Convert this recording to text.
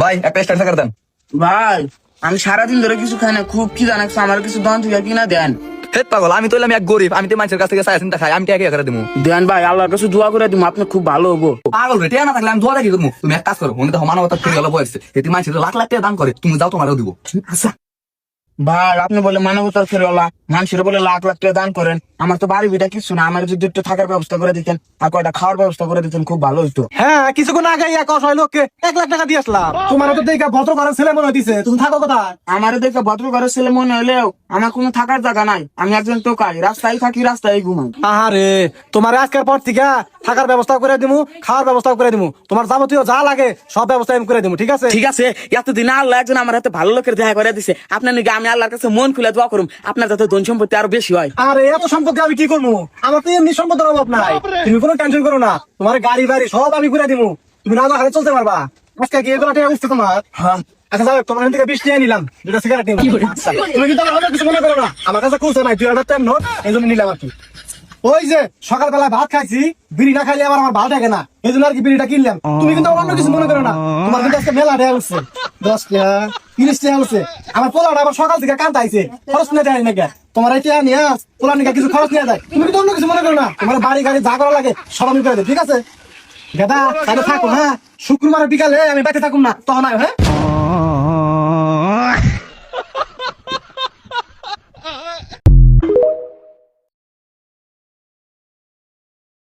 ভাই একটা স্টার্ট করে দেন। ভাই আমি সারাদিন ধরে কিছু খাই না, খুব কি জানাচ্ছ, আমার কিছু দন থেকে কিনা দেন। হে পাগল, আমি তো হইলাম এক গরিব, আমি তো মানুষের কাছ থেকে চাই চিন্তা খাই, আমি টাকা করে দেবো। দেন ভাই, আল্লাহর কাছে দোয়া করে দিব, আপনি খুব ভালো হবো। পাগল রে, টিয়া না থাকলে আমি দোয়া কি করবো? তুমি এক কাজ করো, মনে তো মানবতা থেকে গেল বয়স, এটি মানুষের লাখ লাখ টাকা দান করে, তুমি যাও তোমারও দিব। আচ্ছা ভাই, আপনি বলে মানবতার ফেরওয়ালা, মানুষের বলে লাখ লাখ টাকা দান করেন। আমার তো বাড়ি বিটা কিছু না, আমার যদি একটু থাকার ব্যবস্থা করে দিতেন আর কয়টা খাওয়ার ব্যবস্থা করে দিতেন খুব ভালো হইতো। হ্যাঁ, কিছুক্ষণ আগে কষাই লোককে 1 লাখ টাকা দিয়ে আসলাম। তোমার তো দেখা ভদ্র ঘরের ছেলে মনে হইতেছে, তুমি থাকো কোথায়? আমার দেখে ভদ্র ঘরের ছেলে মনে হলেও আমার কোনো থাকার জায়গা নাই। আমি একজন টোকাই, রাস্তায় থাকি, রাস্তায় ঘুমাই। আহারে, তোমার আজকের পর থেকে থাকার ব্যবস্থা করে দিমু, খাওয়ার ব্যবস্থা করে দিমু, তোমার যাবতীয় যা লাগে সব ব্যবস্থা আমি করে দিমু, ঠিক আছে? ঠিক আছে, এতদিন আল্লাহ একজন আমার হাতে ভালো লোকের দেখা করে দিছে। আপনার নাকি আমি আল্লাহর কাছে মন খুলে দোয়া করুম আপনার যাতে ধন সম্পত্তি আরো বেশি হয়। আরে এত সম্পত্তি আমি কি করবো? আমার তো এমনি সম্পদের অভাব নাই, তুমি কোনো টেনশন করো না। তোমার গাড়ি বাড়ি সব আমি করে দিমু, তুমি না হারে চলতে পারবা। আজকে কি এগুলো টাকা উঠছে তোমার? হ্যাঁ আচ্ছা যাও, তোমার এখান থেকে 20 টাকা নিলাম, 2টা সিগারেট নিলাম। আচ্ছা, তুমি কিন্তু আমার কথা কিছু মনে করো না, আমার কাছে খুলছে নাই 2000 টাকা নোট, এই জন্য নিলাম আর কি। ওই যে সকালবেলা ভাত খাইছি, বিড়ি না খাইলে আবার আমার ভালো থাকে না, এই জন্য আর কি বিড়িটা কিনলাম। তুমি কিন্তু অন্য কিছু মনে করো না, তোমার কিন্তু আজকে মেলা টাকা উঠছে, 10 টাকা 30 টাকা উঠছে। আমার পোলাটা আবার সকাল থেকে কান্দ আইছে, খরচ নিয়ে যায় নাকি তোমার এই টাকা নিয়ে পোলা নিয়ে কিছু খরচ নিয়ে যায়। তুমি কিন্তু অন্য কিছু মনে করো না, তোমার বাড়ি গাড়ি যা করা লাগে সব আমি করে দেব, ঠিক আছে? দাদা তাহলে থাকো, হ্যাঁ? শুক্রবার বিকালে আমি বাইরে থাকুন না, তখন আয়, হ্যাঁ?